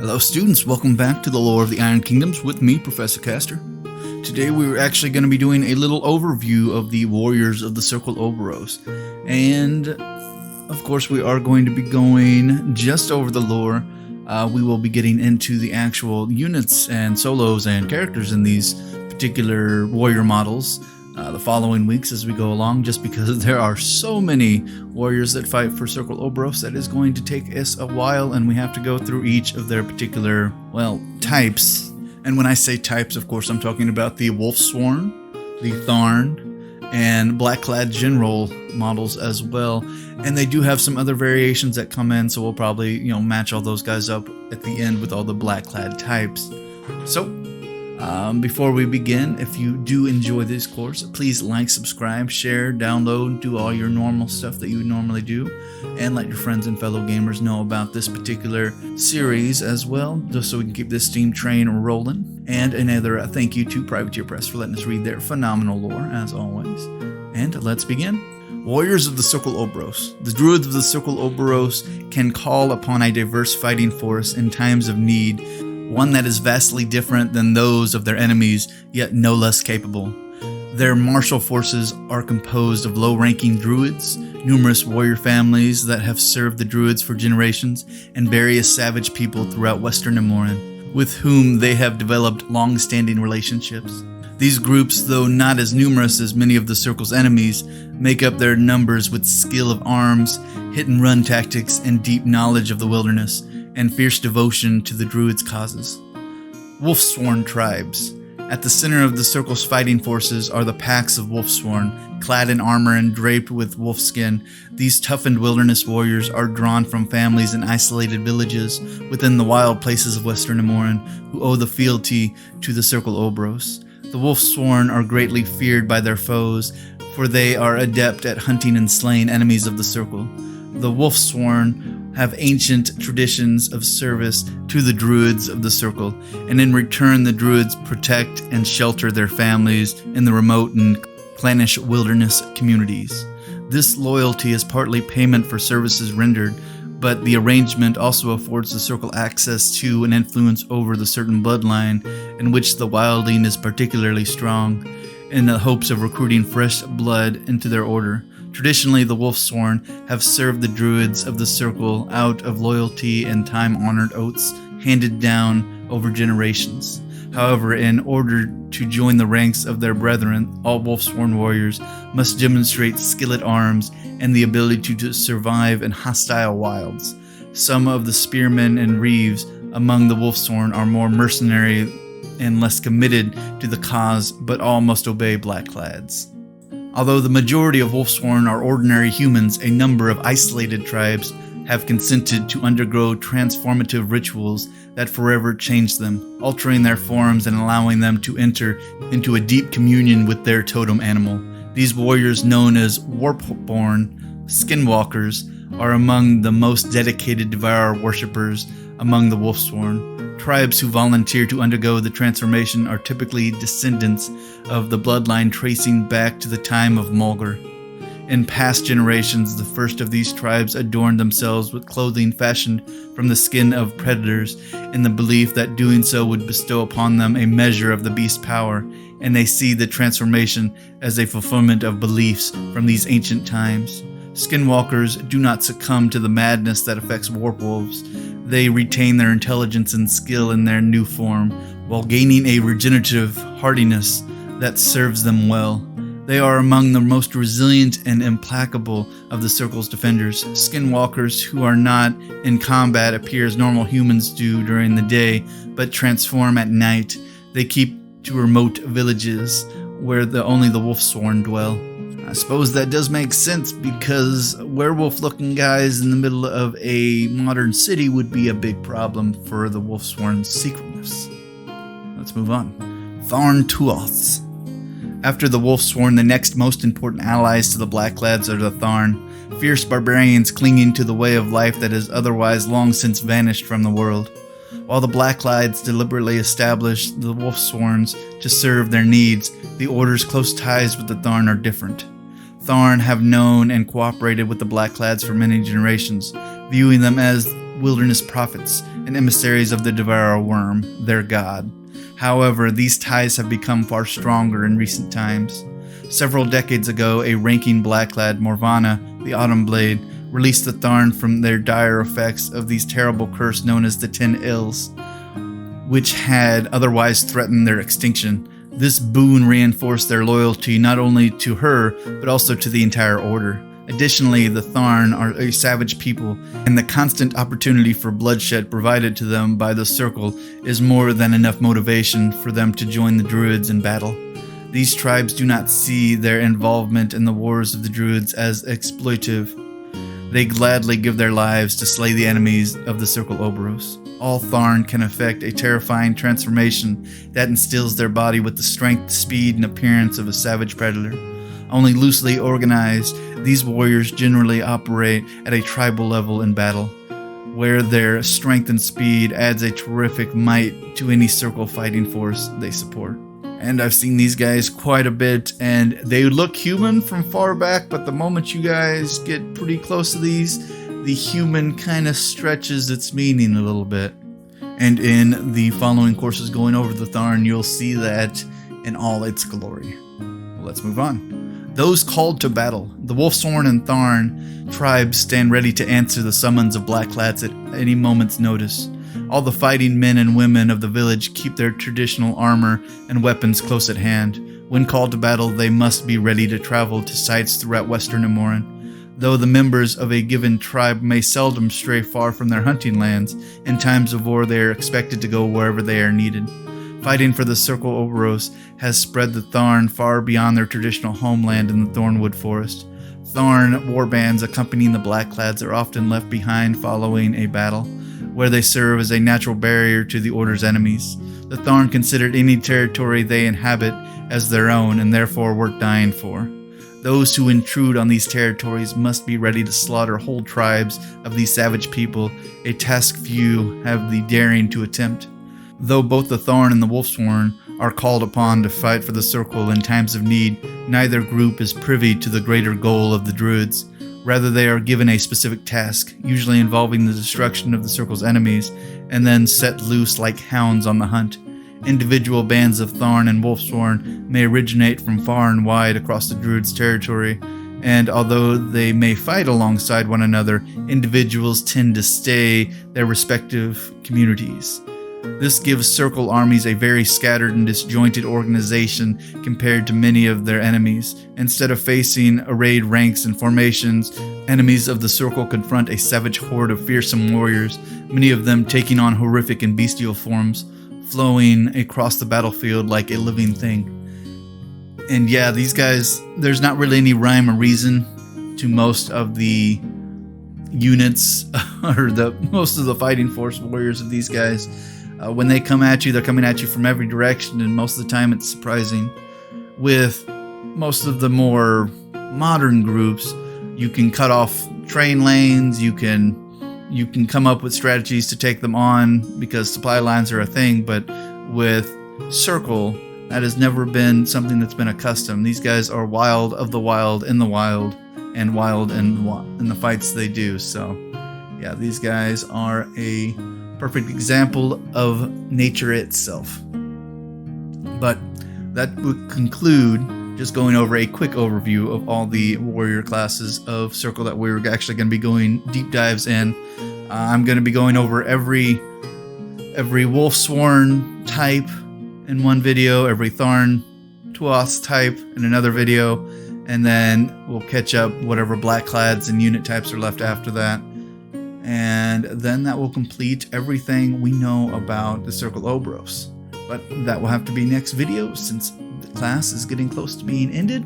Hello students, welcome back to the Lore of the Iron Kingdoms with me, Professor Caster. Today we're actually going to be doing a little overview of the warriors of the Circle Orboros. And of course we are going to be going just over the lore. We will be getting into the actual units and solos and characters in these particular warrior models the following weeks as we go along, just because there are so many warriors that fight for Circle Orboros that is going to take us a while, and we have to go through each of their particular, well, types. And when I say types, of course, I'm talking about the Wolfsworn, the Tharn, and Black-clad General models as well. And they do have some other variations that come in, so we'll probably, match all those guys up at the end with all the Black-clad types. So, before we begin, if you do enjoy this course, please like, subscribe, share, download, do all your normal stuff that you would normally do, and let your friends and fellow gamers know about this particular series as well, just so we can keep this steam train rolling. And another thank you to Privateer Press for letting us read their phenomenal lore, as always. And let's begin. Warriors of the Circle Orboros. The Druids of the Circle Orboros can call upon a diverse fighting force in times of need, one that is vastly different than those of their enemies, yet no less capable. Their martial forces are composed of low-ranking druids, numerous warrior families that have served the druids for generations, and various savage people throughout Western Nemorin, with whom they have developed long-standing relationships. These groups, though not as numerous as many of the Circle's enemies, make up their numbers with skill of arms, hit-and-run tactics, and deep knowledge of the wilderness, and fierce devotion to the Druids' causes. Wolfsworn tribes. At the center of the Circle's fighting forces are the packs of Wolfsworn, clad in armor and draped with wolf skin. These toughened wilderness warriors are drawn from families in isolated villages within the wild places of Western Nemorin, who owe the fealty to the Circle Orboros. The Wolfsworn are greatly feared by their foes, for they are adept at hunting and slaying enemies of the Circle. The Wolfsworn have ancient traditions of service to the Druids of the Circle, and in return the Druids protect and shelter their families in the remote and clannish wilderness communities. This loyalty is partly payment for services rendered, but the arrangement also affords the Circle access to and influence over the certain bloodline in which the wildling is particularly strong, in the hopes of recruiting fresh blood into their order. Traditionally, the Wolfsworn have served the Druids of the Circle out of loyalty and time-honored oaths handed down over generations. However, in order to join the ranks of their brethren, all Wolfsworn warriors must demonstrate skill at arms and the ability to survive in hostile wilds. Some of the spearmen and reeves among the Wolfsworn are more mercenary and less committed to the cause, but all must obey Blackclads. Although the majority of Wolfsworn are ordinary humans, a number of isolated tribes have consented to undergo transformative rituals that forever change them, altering their forms and allowing them to enter into a deep communion with their totem animal. These warriors, known as Warpborn Skinwalkers, are among the most dedicated Devour worshippers among the Wolfsworn. Tribes who volunteer to undergo the transformation are typically descendants of the bloodline tracing back to the time of Mulgar. In past generations, the first of these tribes adorned themselves with clothing fashioned from the skin of predators, in the belief that doing so would bestow upon them a measure of the beast's power, and they see the transformation as a fulfillment of beliefs from these ancient times. Skinwalkers do not succumb to the madness that affects warpwolves. They retain their intelligence and skill in their new form, while gaining a regenerative hardiness that serves them well. They are among the most resilient and implacable of the Circle's defenders. Skinwalkers who are not in combat appear as normal humans do during the day, but transform at night. They keep to remote villages where only the Wolfsworn dwell. I suppose that does make sense, because werewolf-looking guys in the middle of a modern city would be a big problem for the Wolfsworn's secretness. Let's move on. Tharn Tuaths. After the Wolfsworn, the next most important allies to the Blackclads are the Tharn, fierce barbarians clinging to the way of life that has otherwise long since vanished from the world. While the Blackclads deliberately established the Wolfsworns to serve their needs, the Order's close ties with the Tharn are different. Tharn have known and cooperated with the Blackclads for many generations, viewing them as wilderness prophets, and emissaries of the Devour Wurm, their god. However, these ties have become far stronger in recent times. Several decades ago, a ranking blackclad Morvana, the Autumn Blade, released the Tharn from their dire effects of these terrible curse known as the 10 Ills, which had otherwise threatened their extinction. This boon reinforced their loyalty not only to her, but also to the entire order. Additionally, the Tharn are a savage people, and the constant opportunity for bloodshed provided to them by the Circle is more than enough motivation for them to join the Druids in battle. These tribes do not see their involvement in the wars of the Druids as exploitive. They gladly give their lives to slay the enemies of the Circle Orboros. All Tharn can effect a terrifying transformation that instills their body with the strength, speed, and appearance of a savage predator. Only loosely organized, these warriors generally operate at a tribal level in battle, where their strength and speed adds a terrific might to any Circle fighting force they support. And I've seen these guys quite a bit, and they look human from far back, but the moment you guys get pretty close to these, the human kind of stretches its meaning a little bit. And in the following courses going over the Tharn, you'll see that in all its glory. Well, let's move on. Those called to battle. The Wolfsworn and Tharn tribes stand ready to answer the summons of blackclads at any moment's notice. All the fighting men and women of the village keep their traditional armor and weapons close at hand. When called to battle, they must be ready to travel to sites throughout Western Imoran. Though the members of a given tribe may seldom stray far from their hunting lands, in times of war they are expected to go wherever they are needed. Fighting for the Circle Orboros has spread the Tharn far beyond their traditional homeland in the Thornwood Forest. Tharn warbands accompanying the blackclads are often left behind following a battle, where they serve as a natural barrier to the Order's enemies. The Tharn considered any territory they inhabit as their own and therefore worth dying for. Those who intrude on these territories must be ready to slaughter whole tribes of these savage people, a task few have the daring to attempt. Though both the Tharn and the Wolfsworn are called upon to fight for the Circle in times of need, neither group is privy to the greater goal of the Druids. Rather, they are given a specific task, usually involving the destruction of the Circle's enemies, and then set loose like hounds on the hunt. Individual bands of Tharn and Wolfsworn may originate from far and wide across the Druids' territory, and although they may fight alongside one another, individuals tend to stay their respective communities. This gives Circle armies a very scattered and disjointed organization compared to many of their enemies. Instead of facing arrayed ranks and formations, enemies of the Circle confront a savage horde of fearsome warriors, many of them taking on horrific and bestial forms, flowing across the battlefield like a living thing. And yeah, these guys, there's not really any rhyme or reason to most of the units or most of the fighting force warriors of these guys. When they come at you, they're coming at you from every direction, and most of the time it's surprising. With most of the more modern groups, you can cut off train lanes, you can come up with strategies to take them on because supply lines are a thing, but with Circle, that has never been something that's been accustomed. These guys are wild of the wild in the wild, and wild in the fights they do. So yeah, these guys are a perfect example of nature itself. But that would conclude just going over a quick overview of all the warrior classes of Circle that we're actually going to be going deep dives in. I'm going to be going over every Wolfsworn type in one video, every Tharn Tuath type in another video, and then we'll catch up whatever blackclads and unit types are left after that. And then that will complete everything we know about the Circle Orboros. But that will have to be next video since the class is getting close to being ended,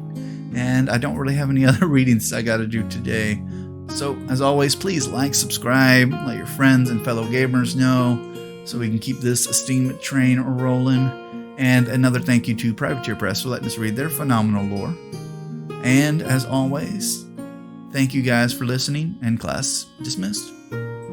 and I don't really have any other readings I got to do today. So, as always, please like, subscribe, let your friends and fellow gamers know so we can keep this steam train rolling. And another thank you to Privateer Press for letting us read their phenomenal lore. And as always, thank you guys for listening, and class dismissed.